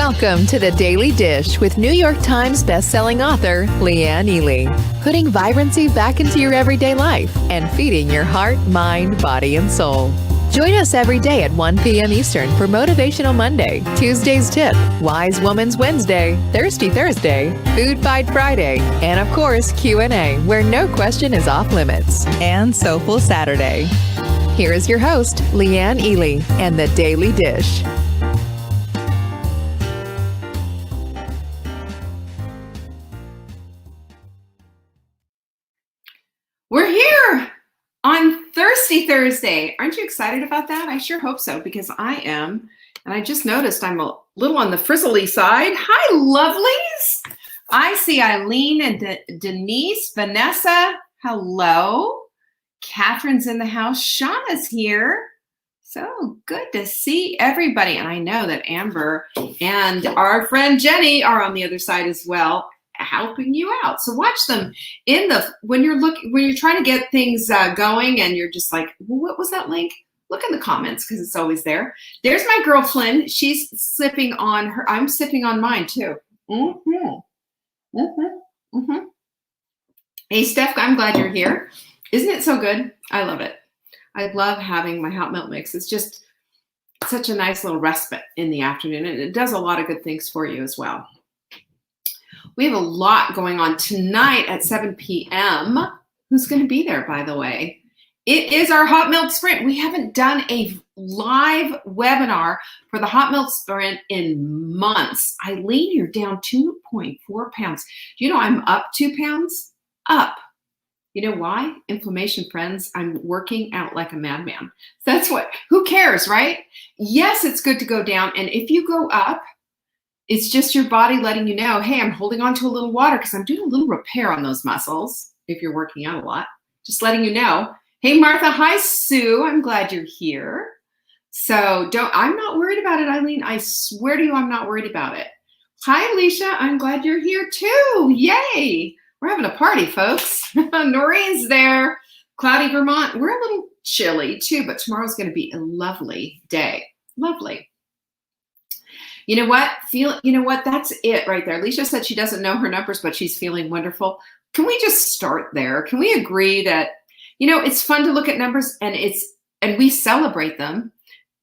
Welcome to the Daily Dish with New York Times bestselling author Leanne Ely. Putting vibrancy back into your everyday life and feeding your heart, mind, body, and soul. Join us every day at 1 p.m. Eastern for Motivational Monday, Tuesday's Tip, Wise Woman's Wednesday, Thirsty Thursday, Food Fight Friday, and of course Q&A, where no question is off limits, and Soulful Saturday. Here is your host, Leanne Ely, and the Daily Dish. We're here on Thirsty Thursday. Aren't you excited about that? I sure hope so, because I am. And I just noticed I'm a little on the frizzly side. Hi, lovelies. I see Eileen and Denise, Vanessa. Hello. Catherine's in the house. Shauna's here. So good to see everybody. And I know that Amber and our friend Jenny are on the other side as well, helping you out. So watch them when you're trying to get things going and you're just like, well, what was that link? Look in the comments because it's always there. There's my girl Flynn. She's sipping on her. I'm sipping on mine too. Hey Steph, I'm glad you're here. Isn't it so good? I love it. I love having my hot milk mix. It's just such a nice little respite in the afternoon, and it does a lot of good things for you as well. We have a lot going on tonight at 7 p.m. Who's going to be there, by the way? It is our Hot Milk Sprint. We haven't done a live webinar for the Hot Milk Sprint in months. Eileen, you're down 2.4 pounds. Do you know I'm up 2 pounds? Up. You know why? Inflammation, friends. I'm working out like a madman. Who cares, right? Yes, it's good to go down. And if you go up, it's just your body letting you know, hey, I'm holding on to a little water because I'm doing a little repair on those muscles if you're working out a lot. Just letting you know. Hey, Martha. Hi, Sue. I'm glad you're here. So I'm not worried about it, Eileen. I swear to you, I'm not worried about it. Hi, Alicia. I'm glad you're here too. Yay. We're having a party, folks. Noreen's there. Cloudy, Vermont. We're a little chilly too, but tomorrow's going to be a lovely day. Lovely. You know what? That's it right there. Alicia said she doesn't know her numbers, but she's feeling wonderful. Can we just start there? Can we agree that, it's fun to look at numbers and we celebrate them,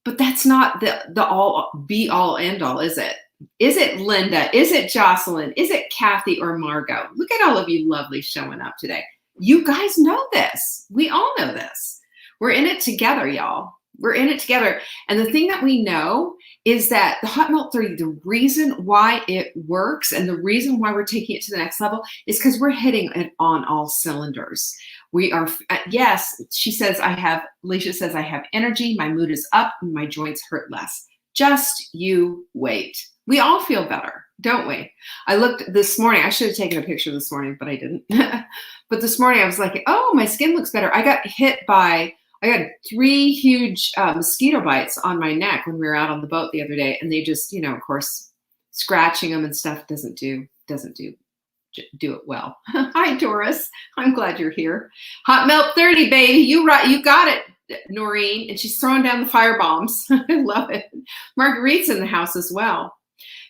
but that's not the all be all end all, is it? Is it Linda? Is it Jocelyn? Is it Kathy or Margot? Look at all of you lovely showing up today. You guys know this. We all know this. We're in it together, y'all. We're in it together. And the thing that we know is that the Hot Milk 30, the reason why it works and the reason why we're taking it to the next level is because we're hitting it on all cylinders. We are, yes, Alicia says, I have energy, my mood is up, and my joints hurt less. Just you wait. We all feel better, don't we? I looked this morning, I should have taken a picture this morning, but I didn't. But this morning I was like, oh, my skin looks better. I got 3 huge mosquito bites on my neck when we were out on the boat the other day. And they just, of course, scratching them and stuff doesn't do it well. Hi, Doris. I'm glad you're here. Hot Milk 30, baby. You got it, Noreen. And she's throwing down the fire bombs. I love it. Marguerite's in the house as well.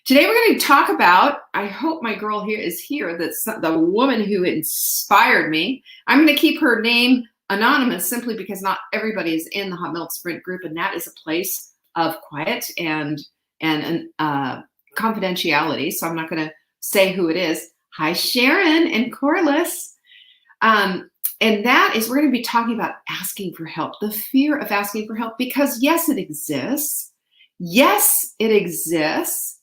Today we're going to talk about, I hope my girl here is here, that's the woman who inspired me. I'm going to keep her name anonymous simply because not everybody is in the Hot Milk Sprint group, and that is a place of quiet and confidentiality. So I'm not going to say who it is. Hi, Sharon and Corliss. And that is, we're going to be talking about asking for help, the fear of asking for help, because yes, it exists. Yes, it exists.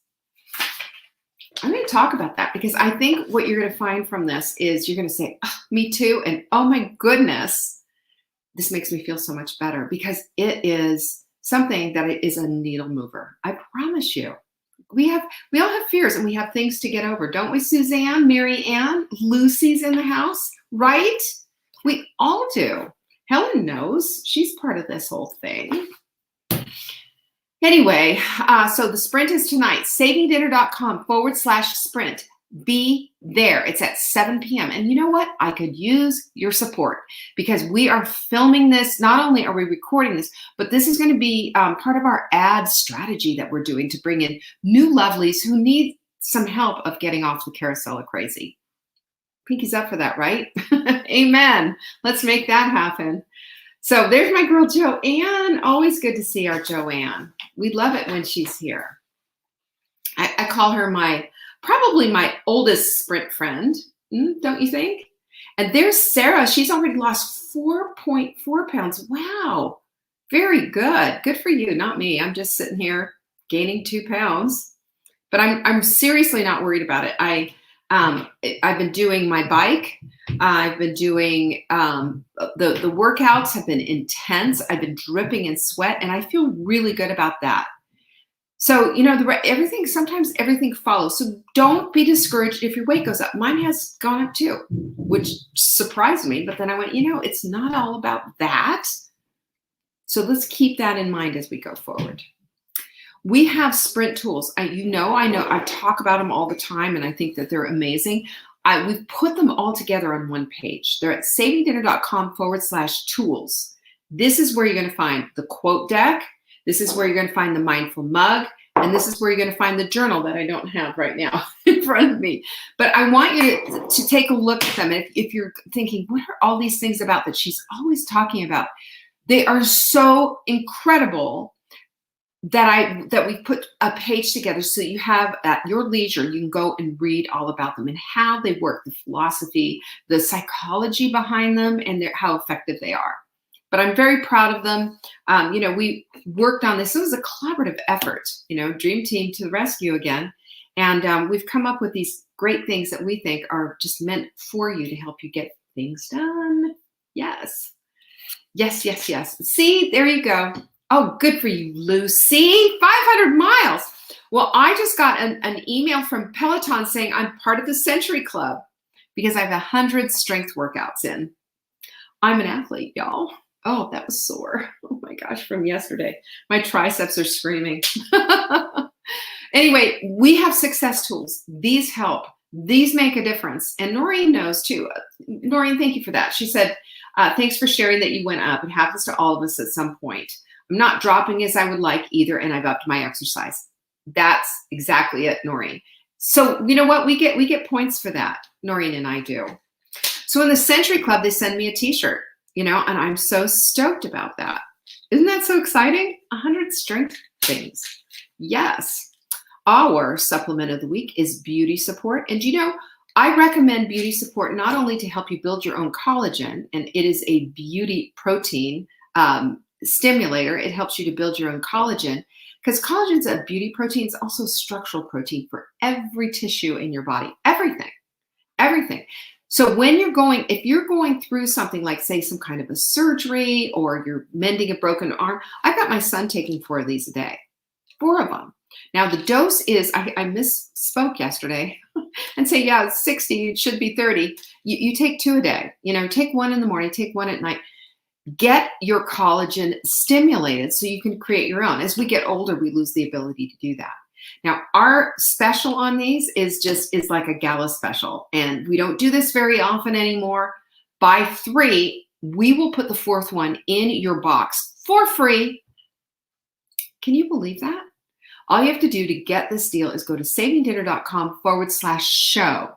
I'm going to talk about that because I think what you're going to find from this is you're going to say, oh, me too. And oh my goodness, this makes me feel so much better because it is something that is a needle mover. I promise you. We all have fears and we have things to get over, don't we, Suzanne, Mary Ann, Lucy's in the house, right? We all do. Helen knows. She's part of this whole thing. Anyway, so the sprint is tonight, savingdinner.com/sprint. be there. It's at 7 p.m. And you know what? I could use your support because we are filming this. Not only are we recording this, but this is going to be part of our ad strategy that we're doing to bring in new lovelies who need some help of getting off the carousel of crazy. Pinky's up for that, right? Amen. Let's make that happen. So there's my girl, Joanne. Always good to see our Joanne. We love it when she's here. I call her probably my oldest sprint friend, don't you think? And there's Sarah. She's already lost 4.4 pounds. Wow. Very good. Good for you, not me. I'm just sitting here gaining 2 pounds. But I'm seriously not worried about it. I've been doing my bike. I've been doing the workouts have been intense. I've been dripping in sweat, and I feel really good about that. So, you know, sometimes everything follows. So don't be discouraged if your weight goes up. Mine has gone up too, which surprised me. But then I went, it's not all about that. So let's keep that in mind as we go forward. We have sprint tools. I know, I talk about them all the time, and I think that they're amazing. We've put them all together on one page. They're at savingdinner.com/tools. This is where you're going to find the quote deck. This is where you're going to find the mindful mug. And this is where you're going to find the journal that I don't have right now in front of me. But I want you to take a look at them. If you're thinking, what are all these things about that she's always talking about? They are so incredible that we put a page together so you have at your leisure, you can go and read all about them and how they work, the philosophy, the psychology behind them, and how effective they are. But I'm very proud of them. We worked on this. It was a collaborative effort, dream team to the rescue again. And we've come up with these great things that we think are just meant for you to help you get things done. Yes. Yes, yes, yes. See, there you go. Oh, good for you, Lucy. 500 miles. Well, I just got an email from Peloton saying I'm part of the Century Club because I have 100 strength workouts in. I'm an athlete, y'all. Oh, that was sore. Oh my gosh, from yesterday. My triceps are screaming. Anyway, we have success tools. These help. These make a difference. And Noreen knows too. Noreen, thank you for that. She said, thanks for sharing that you went up. It happens to all of us at some point. I'm not dropping as I would like either, and I've upped my exercise. That's exactly it, Noreen. So you know what? We get points for that. Noreen and I do. So in the Century Club, they send me a t-shirt. And I'm so stoked about that. Isn't that so exciting? 100 strength things. Yes. Our supplement of the week is Beauty Support. And I recommend Beauty Support not only to help you build your own collagen, and it is a beauty protein stimulator. It helps you to build your own collagen because collagen is a beauty protein. It's also structural protein for every tissue in your body. Everything. So if you're going through something like, say, some kind of a surgery or you're mending a broken arm, I've got my son taking 4 of these a day, 4 of them. Now the dose is, I misspoke yesterday and say, yeah, it's 60, it should be 30. You take 2 a day, take 1 in the morning, take 1 at night. Get your collagen stimulated so you can create your own. As we get older, we lose the ability to do that. Now, our special on these is like a gala special, and we don't do this very often anymore. Buy 3, we will put the 4th one in your box for free. Can you believe that? All you have to do to get this deal is go to savingdinner.com/show.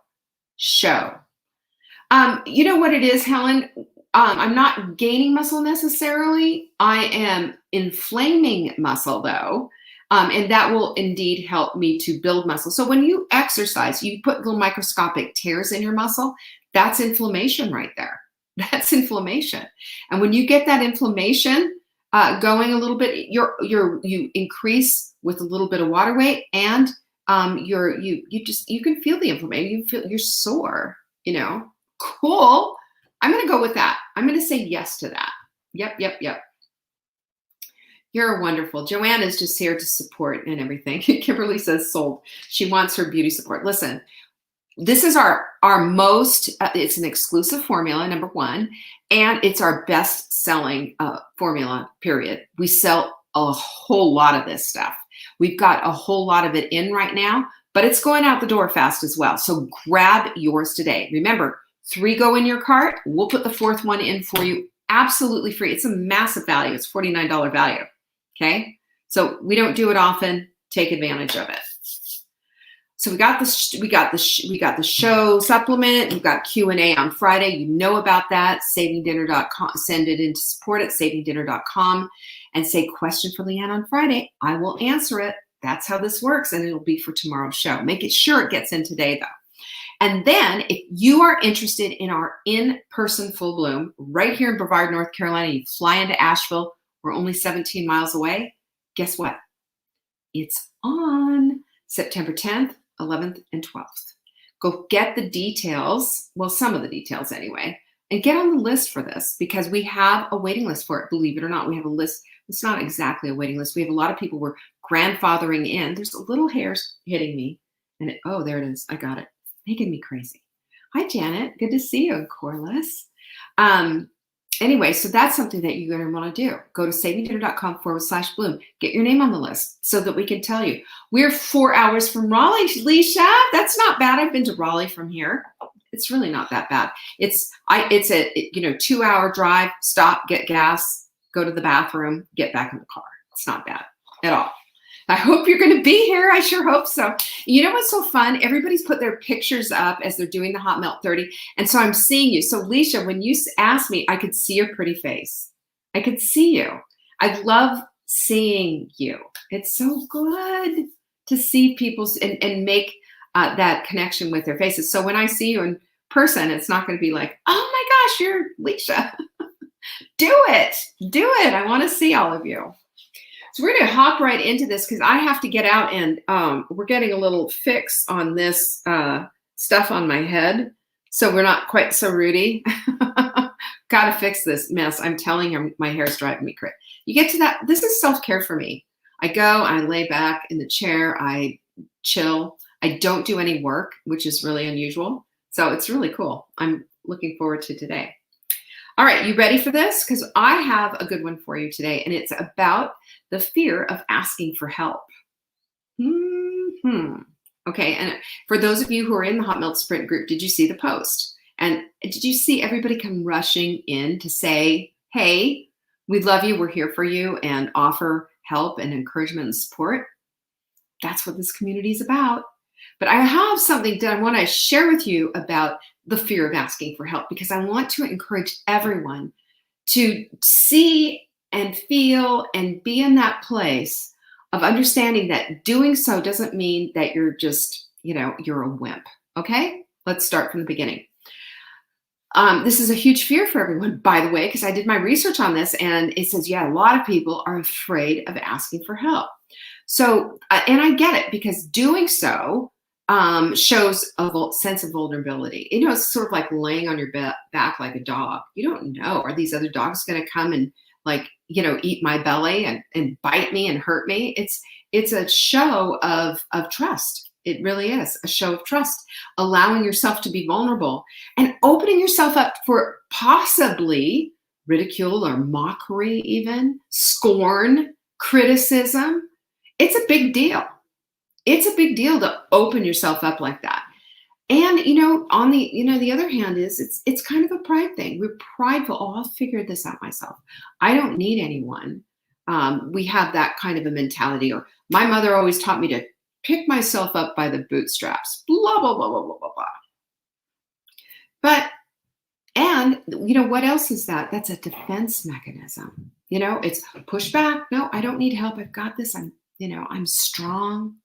You know what it is, Helen? I'm not gaining muscle necessarily. I am inflaming muscle though. And that will indeed help me to build muscle. So when you exercise, you put little microscopic tears in your muscle. That's inflammation right there. That's inflammation. And when you get that inflammation going a little bit, you increase with a little bit of water weight, and you can feel the inflammation. You're sore. Cool. I'm going to go with that. I'm going to say yes to that. Yep. You're wonderful. Joanne is just here to support and everything. Kimberly says sold. She wants her beauty support. Listen, this is our most, it's an exclusive formula, number 1, and it's our best selling formula, period. We sell a whole lot of this stuff. We've got a whole lot of it in right now, but it's going out the door fast as well. So grab yours today. Remember, 3 go in your cart. We'll put the 4th one in for you absolutely free. It's a massive value. It's $49 value. Okay. So we don't do it often. Take advantage of it. So we got the show supplement. We've got Q&A on Friday. You know about that. Savingdinner.com. Send it into support@savingdinner.com and say question for Leanne on Friday. I will answer it. That's how this works, and it'll be for tomorrow's show. Make it sure it gets in today, though. And then if you are interested in our in-person Full Bloom right here in Brevard, North Carolina, you fly into Asheville. We're only 17 miles away. Guess what? It's on September 10th, 11th, and 12th. Go get the details, well, some of the details anyway, and get on the list for this because we have a waiting list for it. Believe it or not, we have a list. It's not exactly a waiting list. We have a lot of people we're grandfathering in. There's a little hairs hitting me. And oh, there it is. I got it. Making me crazy. Hi, Janet. Good to see you, Corliss. Anyway, so that's something that you're going to want to do. Go to savingdinner.com/bloom. Get your name on the list so that we can tell you. We're 4 hours from Raleigh, Leisha. That's not bad. I've been to Raleigh from here. It's really not that bad. It's a 2-hour drive, stop, get gas, go to the bathroom, get back in the car. It's not bad at all. I hope you're going to be here. I sure hope so. You know what's so fun? Everybody's put their pictures up as they're doing the Hot Melt 30. And so I'm seeing you. So Leisha, when you asked me, I could see your pretty face. I could see you. I love seeing you. It's so good to see people's and make that connection with their faces. So when I see you in person, it's not going to be like, oh my gosh, you're Leisha. Do it. Do it. I want to see all of you. So we're going to hop right into this because I have to get out and we're getting a little fix on this stuff on my head. So we're not quite so rooty. Got to fix this mess. I'm telling you, my hair's driving me crazy. You get to that. This is self-care for me. I go, I lay back in the chair. I chill. I don't do any work, which is really unusual. So it's really cool. I'm looking forward to today. All right, you ready for this? Because I have a good one for you today, and it's about the fear of asking for help. Okay, and for those of you who are in the Hot Melt Sprint group, did you see the post? And did you see everybody come rushing in to say, hey, we love you, we're here for you, and offer help and encouragement and support? That's what this community is about. But I have something that I want to share with you about the fear of asking for help, because I want to encourage everyone to see and feel and be in that place of understanding that doing so doesn't mean that you're just, you're a wimp. Okay, let's start from the beginning. This is a huge fear for everyone, by the way, because I did my research on this and it says, yeah, a lot of people are afraid of asking for help. So, and I get it, because doing so shows a sense of vulnerability. It's sort of like laying on your back like a dog. You don't know, are these other dogs going to come and eat my belly and bite me and hurt me? It's a show of trust. It really is a show of trust, allowing yourself to be vulnerable and opening yourself up for possibly ridicule or mockery, even scorn, criticism. It's a big deal. It's a big deal to open yourself up like that. And, on the other hand it's kind of a pride thing. We're prideful. Oh, I'll figure this out myself. I don't need anyone. We have that kind of a mentality. Or my mother always taught me to pick myself up by the bootstraps, blah, blah, blah, blah, blah, blah, blah. But, and what else is that? That's a defense mechanism. It's push back. No, I don't need help. I've got this. I'm strong.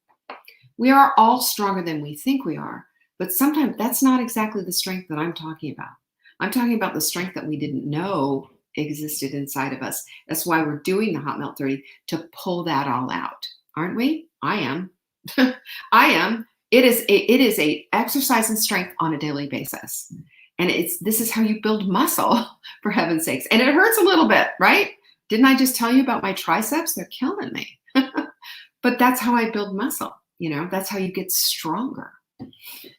We are all stronger than we think we are, but sometimes that's not exactly the strength that I'm talking about. I'm talking about the strength that we didn't know existed inside of us. That's why we're doing the Hot Melt 30, to pull that all out, aren't we? I am. I am. It is a exercise in strength on a daily basis. And this is how you build muscle, for heaven's sakes. And it hurts a little bit, right? Didn't I just tell you about my triceps? They're killing me. But that's how I build muscle. That's how you get stronger.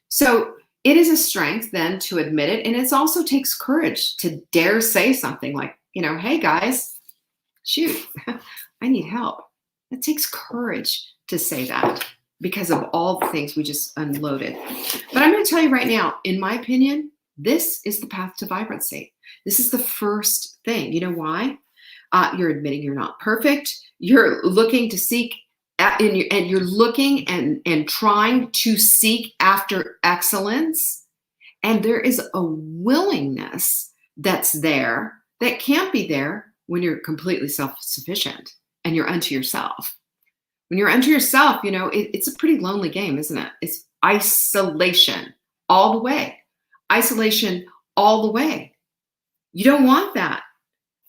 So it is a strength then to admit it. And it also takes courage to dare say something like, hey guys, shoot, I need help. It takes courage to say that. because of all the things we just unloaded. But I'm going to tell you right now, in my opinion, this is the path to vibrancy. This is the first thing. You know why? You're admitting you're not perfect. You're looking to seek and you're looking and trying to seek after excellence. And there is a willingness that's there that can't be there when you're completely self-sufficient and you're unto yourself. When you're unto yourself, you know, it's a pretty lonely game, isn't it? It's isolation all the way. Isolation all the way. You don't want that.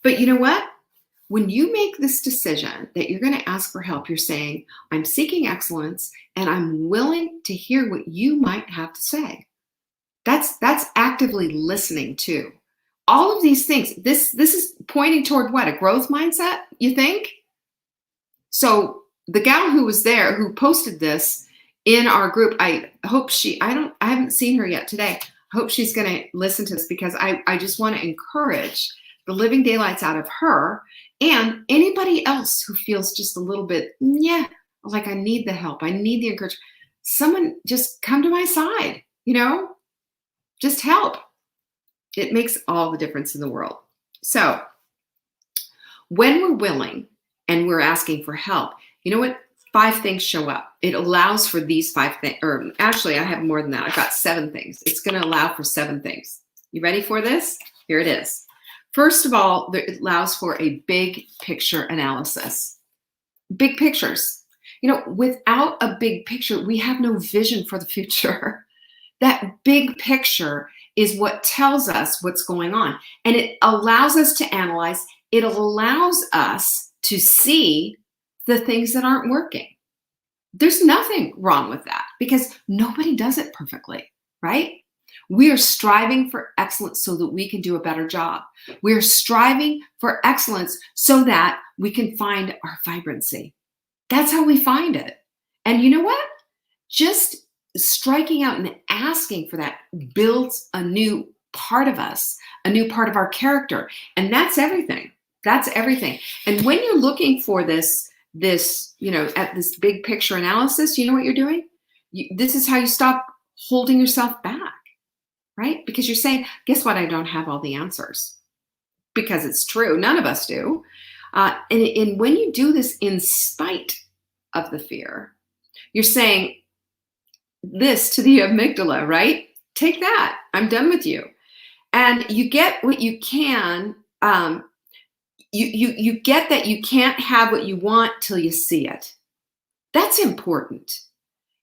But you know what? When you make this decision that you're going to ask for help, you're saying, I'm seeking excellence and I'm willing to hear what you might have to say. That's actively listening too. All of these things, this is pointing toward what? A growth mindset, you think? So the gal who was there, who posted this in our group, I hope I haven't seen her yet today. I hope she's going to listen to this, because I just want to encourage the living daylights out of her and anybody else who feels just a little bit, like I need the help. I need the encouragement. Someone just come to my side, you know, just help. It makes all the difference in the world. So when we're willing and we're asking for help, you know what? 5 things show up. It allows for these 5 things, or actually I have more than that. I've got 7 things. It's going to allow for 7 things. You ready for this? Here it is. First of all, it allows for a big picture analysis. Big pictures. You know, without a big picture, we have no vision for the future. That big picture is what tells us what's going on. And it allows us to analyze. It allows us to see the things that aren't working. There's nothing wrong with that, because nobody does it perfectly, right? We are striving for excellence so that we can do a better job. We are striving for excellence so that we can find our vibrancy. That's how we find it. And you know what? Just striking out and asking for that builds a new part of us, a new part of our character. And that's everything. That's everything. And when you're looking for this, you know, at this big picture analysis, you know what you're doing? This is how you stop holding yourself back, right? Because you're saying, guess what? I don't have all the answers. Because it's true. None of us do. And when you do this in spite of the fear, you're saying this to the amygdala, right? Take that. I'm done with you. And you get what you can. You get that you can't have what you want till you see it. That's important.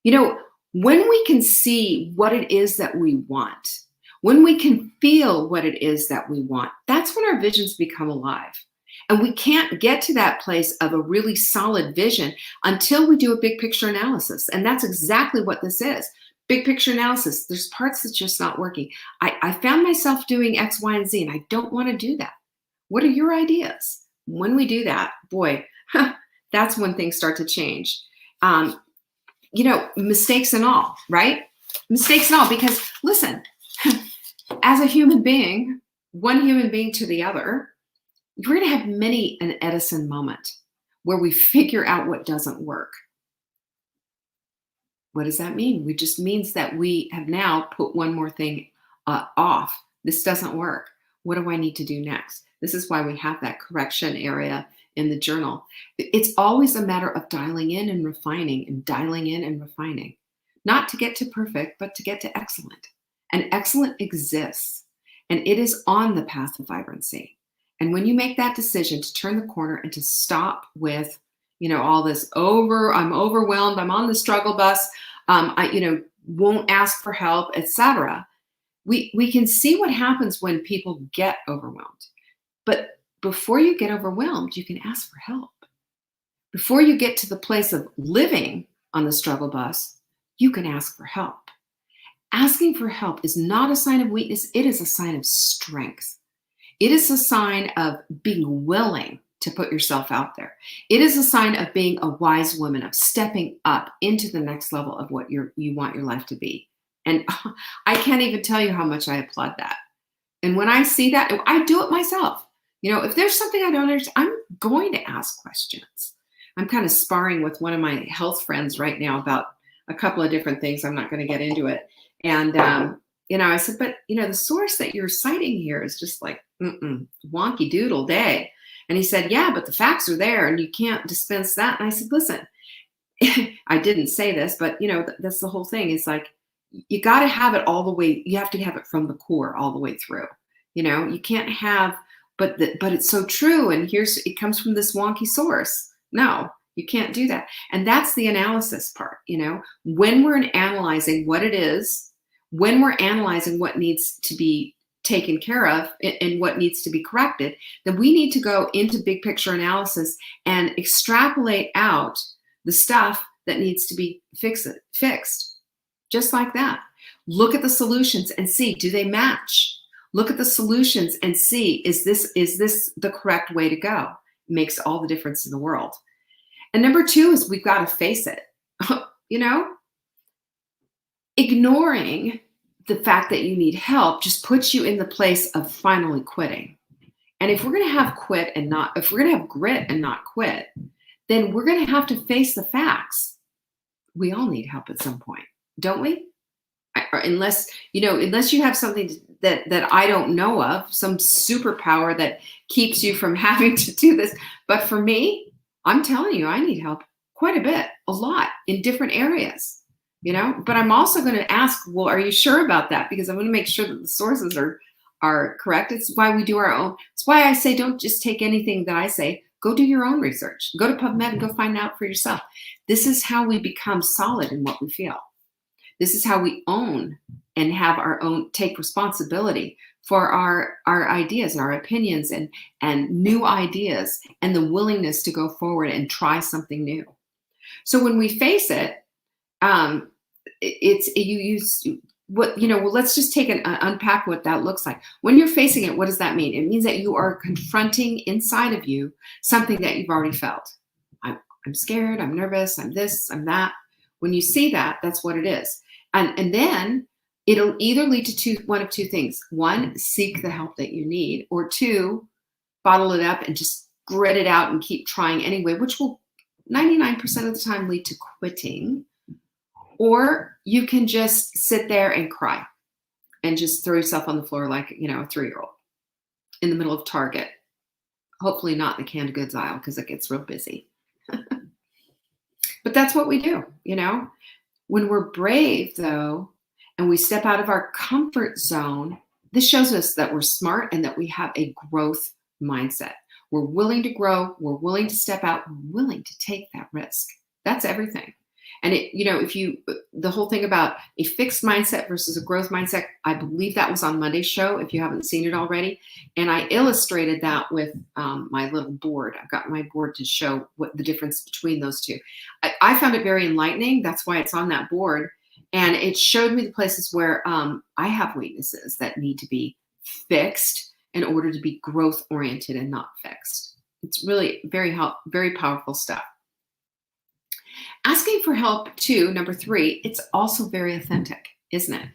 You know, when we can see what it is that we want, when we can feel what it is that we want, that's when our visions become alive. And we can't get to that place of a really solid vision until we do a big picture analysis. And that's exactly what this is. Big picture analysis. There's parts that's just not working. I found myself doing X, Y, and Z, and I don't want to do that. What are your ideas? When we do that, boy, that's when things start to change. You know, mistakes and all, right? Mistakes and all, because listen, as a human being, one human being to the other, we're going to have many an Edison moment where we figure out what doesn't work. What does that mean? It just means that we have now put one more thing off. This doesn't work. What do I need to do next? This is why we have that correction area in the journal. It's always a matter of dialing in and refining and dialing in and refining. Not to get to perfect, but to get to excellent. And excellent exists. And it is on the path of vibrancy. And when you make that decision to turn the corner and to stop with, you know, all this I'm overwhelmed, I'm on the struggle bus, I won't ask for help, etc. We can see what happens when people get overwhelmed. But before you get overwhelmed, you can ask for help. Before you get to the place of living on the struggle bus, you can ask for help. Asking for help is not a sign of weakness. It is a sign of strength. It is a sign of being willing to put yourself out there. It is a sign of being a wise woman, of stepping up into the next level of what you want your life to be. And I can't even tell you how much I applaud that. And when I see that, I do it myself. You know, if there's something I don't understand, I'm going to ask questions. I'm kind of sparring with one of my health friends right now about a couple of different things. I'm not going to get into it. And, I said, but, the source that you're citing here is just like, wonky doodle day. And he said, yeah, but the facts are there and you can't dispense that. And I said, listen, I didn't say this, but, that's the whole thing. It's like, you got to have it all the way. You have to have it from the core all the way through. You can't have, but it's so true. And it comes from this wonky source. No, you can't do that. And that's the analysis part. When we're analyzing what it is, when we're analyzing what needs to be taken care of and what needs to be corrected, then we need to go into big picture analysis and extrapolate out the stuff that needs to be fixed. Just like that. Look at the solutions and see, do they match? Look at the solutions and see, is this the correct way to go? It makes all the difference in the world. And number 2 is we've got to face it. Ignoring the fact that you need help just puts you in the place of finally quitting. And if we're going to have grit and not quit, then we're going to have to face the facts. We all need help at some point, don't we? Unless you have something that I don't know of, some superpower that keeps you from having to do this. But for me, I'm telling you, I need help quite a bit, a lot in different areas, but I'm also going to ask, well, are you sure about that? Because I'm going to make sure that the sources are correct. It's why we do our own. It's why I say, don't just take anything that I say, go do your own research, go to PubMed and go find out for yourself. This is how we become solid in what we feel. This is how we own and have our own, take responsibility for our ideas and our opinions and new ideas and the willingness to go forward and try something new. So when we face it, let's just take and unpack what that looks like. When you're facing it, what does that mean? It means that you are confronting inside of you something that you've already felt. I'm scared, I'm nervous, I'm this, I'm that. When you see that, that's what it is. And then it'll either lead to one of two things. 1, seek the help that you need, or 2, bottle it up and just grit it out and keep trying anyway, which will 99% of the time lead to quitting. Or you can just sit there and cry and just throw yourself on the floor like, a 3-year-old in the middle of Target. Hopefully not the canned goods aisle because it gets real busy. But that's what we do, When we're brave, though, and we step out of our comfort zone, this shows us that we're smart and that we have a growth mindset. We're willing to grow. We're willing to step out. We're willing to take that risk. That's everything. And the whole thing about a fixed mindset versus a growth mindset, I believe that was on Monday's show, if you haven't seen it already. And I illustrated that with my little board. I've got my board to show what the difference between those two. I found it very enlightening. That's why it's on that board. And it showed me the places where I have weaknesses that need to be fixed in order to be growth oriented and not fixed. It's really very powerful stuff. Asking for help, too, number 3, it's also very authentic, isn't it?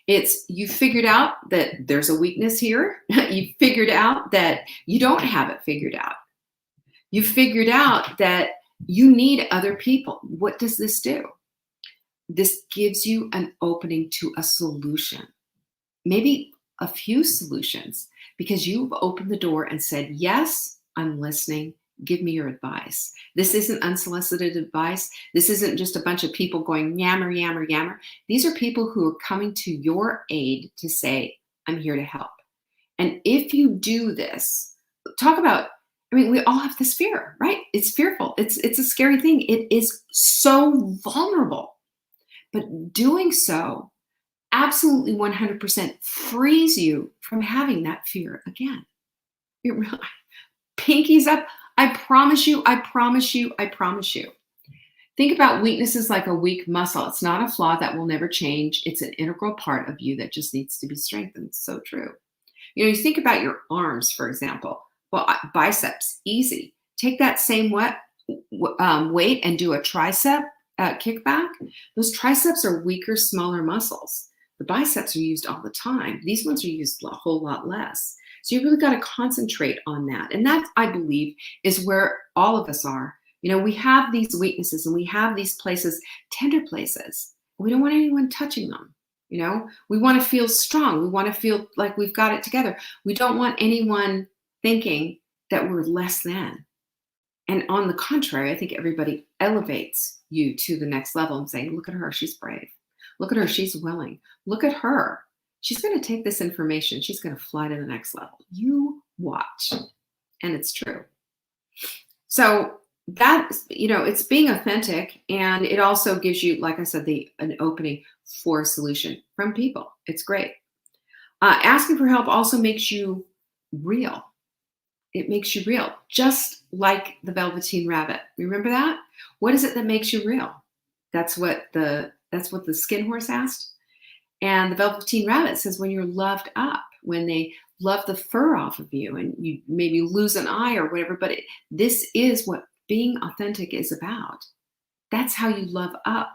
It's you figured out that there's a weakness here. You figured out that you don't have it figured out. You figured out that you need other people. What does this do? This gives you an opening to a solution, maybe a few solutions, because you've opened the door and said, yes, I'm listening. Give me your advice. This isn't unsolicited advice. This isn't just a bunch of people going yammer, yammer, yammer. These are people who are coming to your aid to say, I'm here to help. And if you do this, we all have this fear, right? It's fearful. It's a scary thing. It is so vulnerable. But doing so absolutely 100% frees you from having that fear again. It really, pinkies up. I promise you, I promise you, I promise you. Think about weaknesses like a weak muscle. It's not a flaw that will never change. It's an integral part of you that just needs to be strengthened. So true. You think about your arms, for example. Well, biceps, easy. Take that same weight and do a tricep kickback. Those triceps are weaker, smaller muscles. The biceps are used all the time. These ones are used a whole lot less. So you really got to concentrate on that. And that, I believe, is where all of us are. We have these weaknesses and we have these places, tender places. We don't want anyone touching them. We want to feel strong. We want to feel like we've got it together. We don't want anyone thinking that we're less than. And on the contrary, I think everybody elevates you to the next level and saying, look at her, she's brave. Look at her, she's willing. Look at her. She's going to take this information. She's going to fly to the next level. You watch. And it's true. So that, it's being authentic. And it also gives you, like I said, an opening for a solution from people. It's great. Asking for help also makes you real. It makes you real, just like the Velveteen Rabbit. Remember that? What is it that makes you real? That's what the Skin Horse asked. And the Velveteen Rabbit says when you're loved up, when they love the fur off of you and you maybe lose an eye or whatever, but this is what being authentic is about. That's how you love up.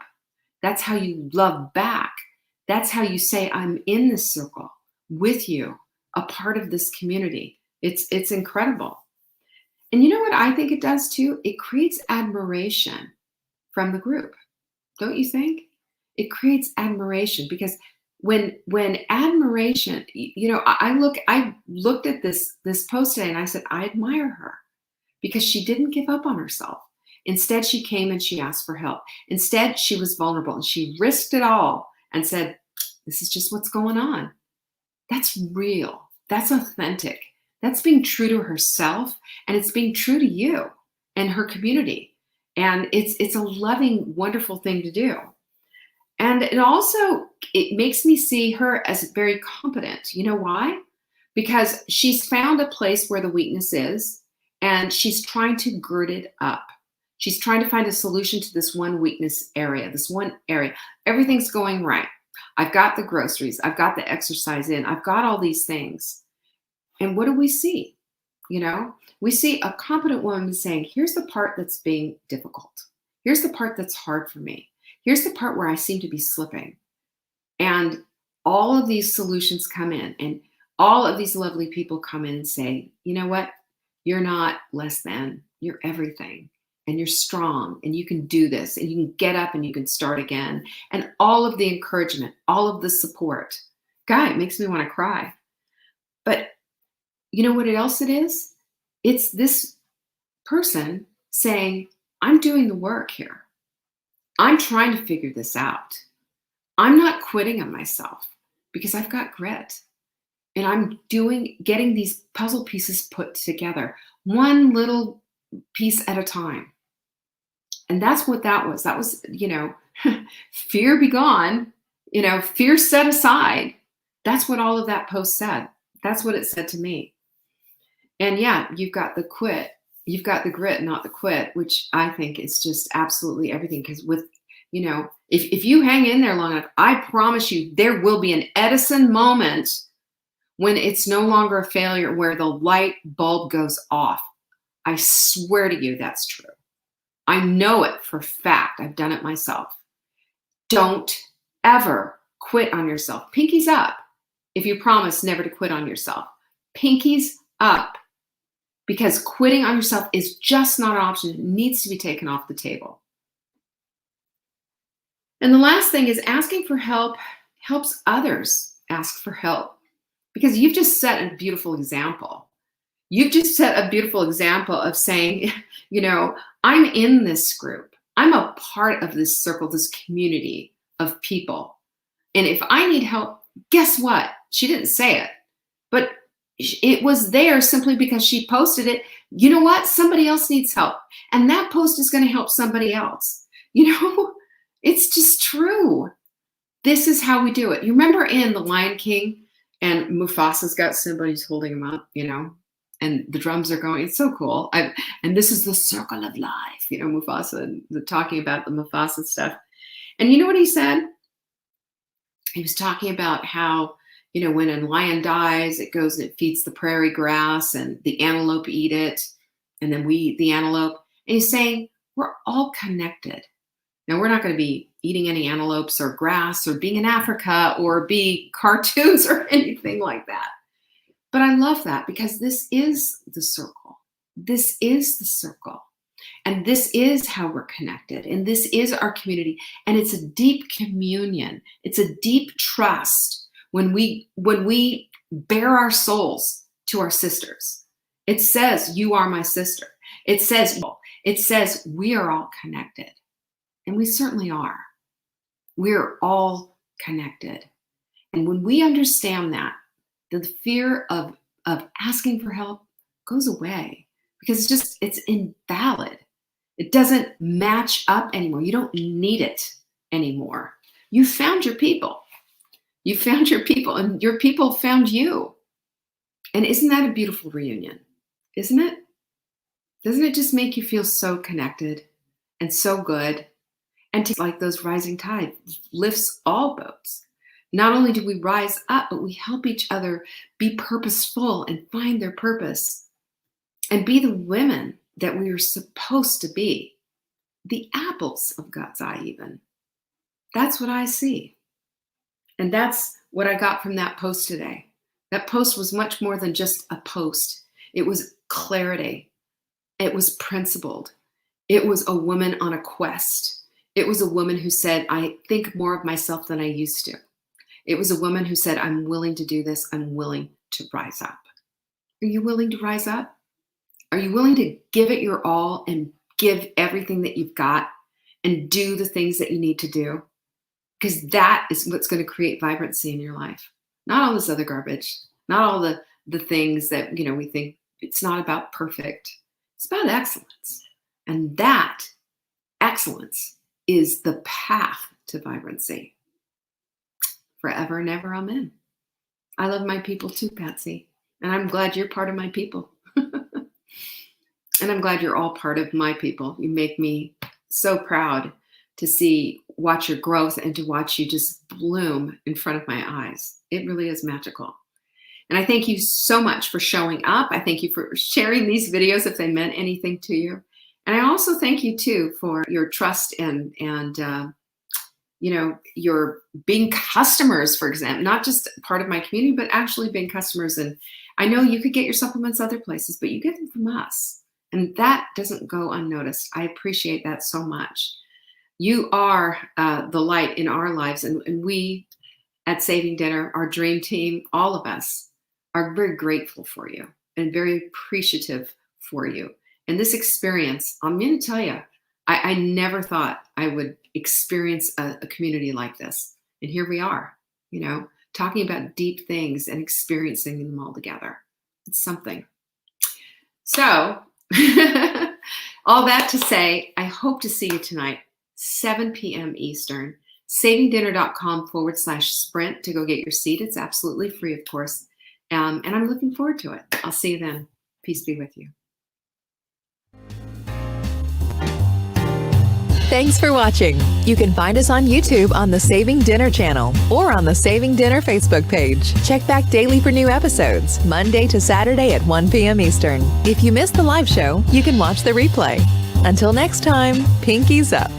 That's how you love back. That's how you say, I'm in this circle with you, a part of this community. It's incredible. And you know what I think it does too? It creates admiration from the group. Don't you think? It creates admiration because when admiration, I looked at this post today and I said, I admire her because she didn't give up on herself. Instead, she came and she asked for help. Instead, she was vulnerable and she risked it all and said, this is just what's going on. That's real. That's authentic. That's being true to herself, and it's being true to you and her community. And it's a loving, wonderful thing to do. And it makes me see her as very competent. You know why? Because she's found a place where the weakness is, and she's trying to gird it up. She's trying to find a solution to this one weakness area, this one area. Everything's going right. I've got the groceries. I've got the exercise in. I've got all these things. And what do we see? We see a competent woman saying, here's the part that's being difficult. Here's the part that's hard for me. Here's the part where I seem to be slipping. And all of these solutions come in and all of these lovely people come in and say, you know what? You're not less than, you're everything. And you're strong and you can do this and you can get up and you can start again. And all of the encouragement, all of the support. God, it makes me want to cry. But you know what else it is? It's this person saying, I'm doing the work here. I'm trying to figure this out. I'm not quitting on myself because I've got grit. And I'm getting these puzzle pieces put together, one little piece at a time. And that's what that was. That was, fear be gone, fear set aside. That's what all of that post said. That's what it said to me. And yeah, you've got the grit, not the quit, which I think is just absolutely everything. Because if you hang in there long enough, I promise you there will be an Edison moment when it's no longer a failure, where the light bulb goes off. I swear to you that's true. I know it for a fact. I've done it myself. Don't ever quit on yourself. Pinkies up if you promise never to quit on yourself. Pinkies up. Because quitting on yourself is just not an option. It needs to be taken off the table. And the last thing is asking for help helps others ask for help. Because you've just set a beautiful example. You've just set a beautiful example of saying, I'm in this group. I'm a part of this circle, this community of people. And if I need help, guess what? She didn't say it, but it was there simply because she posted it. You know what? Somebody else needs help. And that post is going to help somebody else. It's just true. This is how we do it. You remember in The Lion King and Mufasa's got somebody's holding him up, and the drums are going. It's so cool. And this is the circle of life, Mufasa, talking about the Mufasa stuff. And you know what he said? He was talking about how, when a lion dies, it goes and it feeds the prairie grass and the antelope eat it. And then we eat the antelope. And he's saying, we're all connected. Now, we're not going to be eating any antelopes or grass or being in Africa or be cartoons or anything like that. But I love that because this is the circle. This is the circle. And this is how we're connected. And this is our community. And it's a deep communion. It's a deep trust when we bare our souls to our sisters. It says, you are my sister. It says we are all connected. And we certainly are. We're all connected. And when we understand that, the fear of asking for help goes away, because it's invalid. It doesn't match up anymore. You don't need it anymore. You found your people. You found your people, and your people found you. And isn't that a beautiful reunion? Isn't it? Doesn't it just make you feel so connected and so good? And like those rising tide lifts all boats. Not only do we rise up, but we help each other be purposeful and find their purpose and be the women that we are supposed to be, the apples of God's eye even. That's what I see. And that's what I got from that post today. That post was much more than just a post. It was clarity. It was principled. It was a woman on a quest. It was a woman who said, I think more of myself than I used to. It was a woman who said, I'm willing to do this. I'm willing to rise up. Are you willing to rise up? Are you willing to give it your all and give everything that you've got and do the things that you need to do? Because that is what's going to create vibrancy in your life. Not all this other garbage. Not all the things that, we think it's not about perfect. It's about excellence. And that excellence is the path to vibrancy. Forever and ever, amen. I love my people too, Patsy. And I'm glad you're part of my people. And I'm glad you're all part of my people. You make me so proud to watch your growth and to watch you just bloom in front of my eyes. It really is magical. And I thank you so much for showing up. I thank you for sharing these videos if they meant anything to you. And I also thank you too for your trust and your being customers, for example, not just part of my community, but actually being customers. And I know you could get your supplements other places, but you get them from us. And that doesn't go unnoticed. I appreciate that so much. You are the light in our lives. And we at Saving Dinner, our dream team, all of us are very grateful for you and very appreciative for you. And this experience, I'm going to tell you, I never thought I would experience a community like this. And here we are, talking about deep things and experiencing them all together. It's something. So all that to say, I hope to see you tonight, 7 p.m. Eastern, savingdinner.com/sprint to go get your seat. It's absolutely free, of course. And I'm looking forward to it. I'll see you then. Peace be with you. Thanks for watching. You can find us on YouTube on the Saving Dinner channel or on the Saving Dinner Facebook page. Check back daily for new episodes, Monday to Saturday at 1 p.m. Eastern. If you missed the live show, you can watch the replay. Until next time, pinkies up.